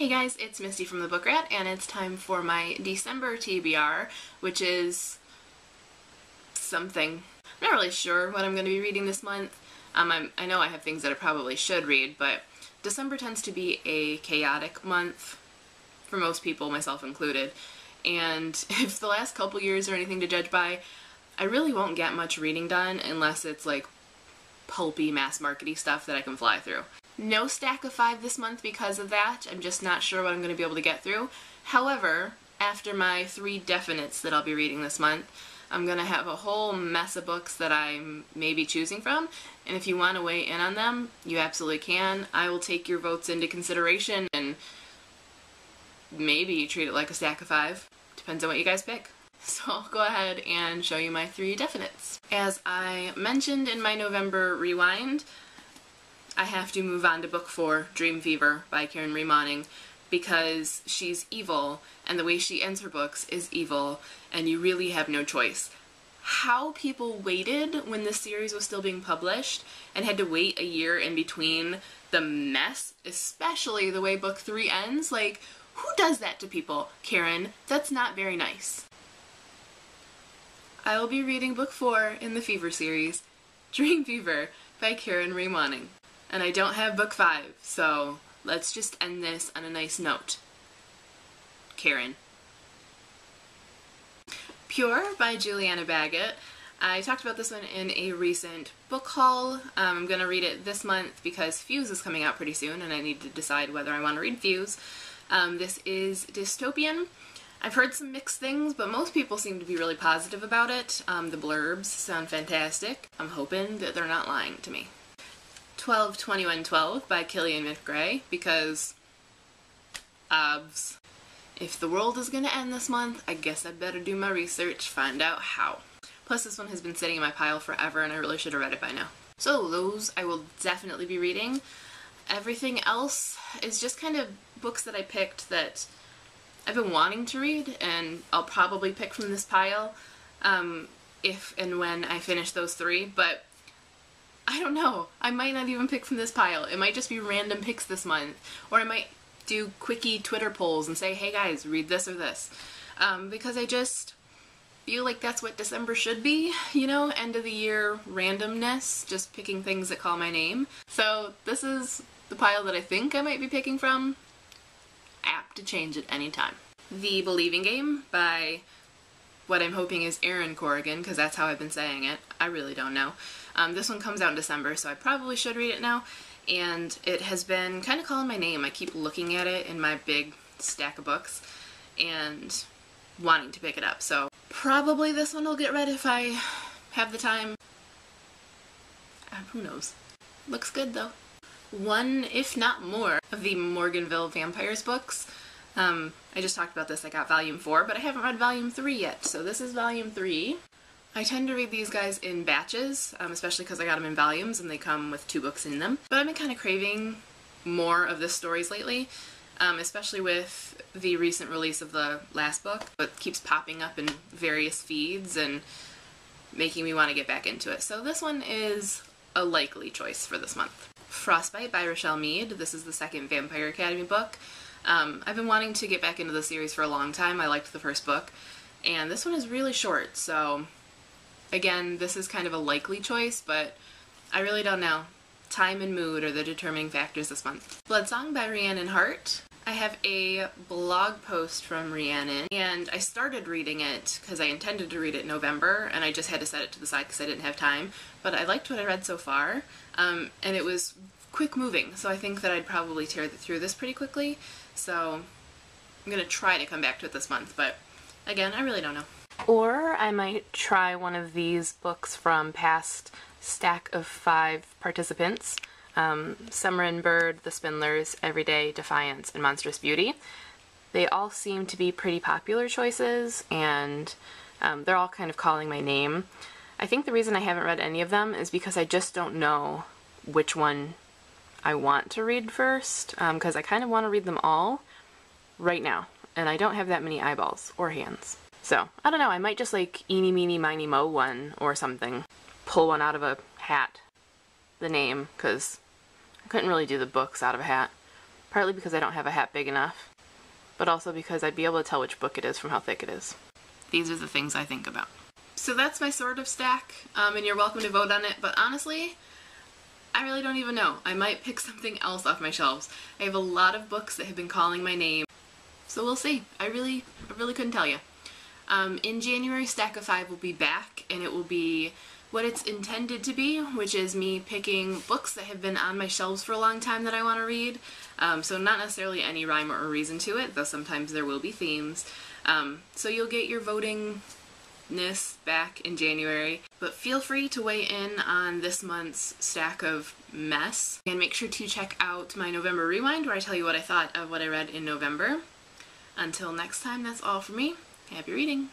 Hey guys, it's Misty from the Book Rat, and it's time for my December TBR, which is something. I'm not really sure what I'm going to be reading this month. I know I have things that I probably should read, but December tends to be a chaotic month for most people, myself included. And if the last couple years are anything to judge by, I really won't get much reading done unless it's like pulpy, mass-markety stuff that I can fly through. No stack of 5 this month because of that. I'm just not sure what I'm going to be able to get through. However, after my 3 definites that I'll be reading this month, I'm going to have a whole mess of books that I'm maybe choosing from, and if you want to weigh in on them, you absolutely can. I will take your votes into consideration and maybe treat it like a stack of 5. Depends on what you guys pick. So I'll go ahead and show you my 3 definites. As I mentioned in my November Rewind, I have to move on to book 4, Dreamfever by Karen Remoning, because she's evil, and the way she ends her books is evil, and you really have no choice. How people waited when this series was still being published, and had to wait a year in between the mess, especially the way book 3 ends, like, who does that to people? Karen, that's not very nice. I will be reading book 4 in the Fever series, Dreamfever by Karen Remoning. And I don't have book 5, so let's just end this on a nice note. Karen. Pure by Juliana Baggett. I talked about this one in a recent book haul. I'm going to read it this month because Fuse is coming out pretty soon and I need to decide whether I want to read Fuse. This is dystopian. I've heard some mixed things, but most people seem to be really positive about it. The blurbs sound fantastic. I'm hoping that they're not lying to me. 12-21-12 by Killian McGray, because obvs. If the world is gonna end this month, I guess I better do my research, find out how. Plus this one has been sitting in my pile forever and I really should have read it by now. So those I will definitely be reading. Everything else is just kind of books that I picked that I've been wanting to read, and I'll probably pick from this pile if and when I finish those 3, but I don't know. I might not even pick from this pile. It might just be random picks this month. Or I might do quickie Twitter polls and say, hey guys, read this or this. Because I just feel like that's what December should be, you know? End of the year randomness, just picking things that call my name. So this is the pile that I think I might be picking from. Apt to change at any time. The Believing Game by what I'm hoping is Erin Corrigan, because that's how I've been saying it. I really don't know. This one comes out in December, so I probably should read it now, and it has been kind of calling my name. I keep looking at it in my big stack of books and wanting to pick it up, so probably this one will get read if I have the time. Who knows? Looks good, though. One, if not more, of the Morganville Vampires books. I just talked about this, I got volume 4, but I haven't read volume 3 yet, so this is volume 3. I tend to read these guys in batches, especially because I got them in volumes and they come with 2 books in them. But I've been kind of craving more of the stories lately, especially with the recent release of the last book. It keeps popping up in various feeds and making me want to get back into it. So this one is a likely choice for this month. Frostbite by Rochelle Mead. This is the 2nd Vampire Academy book. I've been wanting to get back into the series for a long time. I liked the first book. And this one is really short, so again, this is kind of a likely choice, but I really don't know. Time and mood are the determining factors this month. Bloodsong by Rhiannon Hart. I have a blog post from Rhiannon, and I started reading it because I intended to read it in November, and I just had to set it to the side because I didn't have time, but I liked what I read so far, and it was quick moving, so I think that I'd probably tear through this pretty quickly, so I'm going to try to come back to it this month, but again, I really don't know. Or I might try one of these books from past stack of 5 participants. Summer and Bird, The Spindlers, Everyday, Defiance, and Monstrous Beauty. They all seem to be pretty popular choices, and they're all kind of calling my name. I think the reason I haven't read any of them is because I just don't know which one I want to read first, because I kind of want to read them all right now, and I don't have that many eyeballs or hands. So, I don't know, I might just like eeny meeny miny mo one or something. Pull one out of a hat. The name, because I couldn't really do the books out of a hat. Partly because I don't have a hat big enough, but also because I'd be able to tell which book it is from how thick it is. These are the things I think about. So that's my sort of stack, and you're welcome to vote on it, but honestly, I really don't even know. I might pick something else off my shelves. I have a lot of books that have been calling my name, so we'll see. I really couldn't tell you. In January, Stack of 5 will be back, and it will be what it's intended to be, which is me picking books that have been on my shelves for a long time that I want to read. So not necessarily any rhyme or reason to it, though sometimes there will be themes. So you'll get your votingness back in January, but feel free to weigh in on this month's stack of mess. And make sure to check out my November Rewind, where I tell you what I thought of what I read in November. Until next time, that's all for me. Happy reading!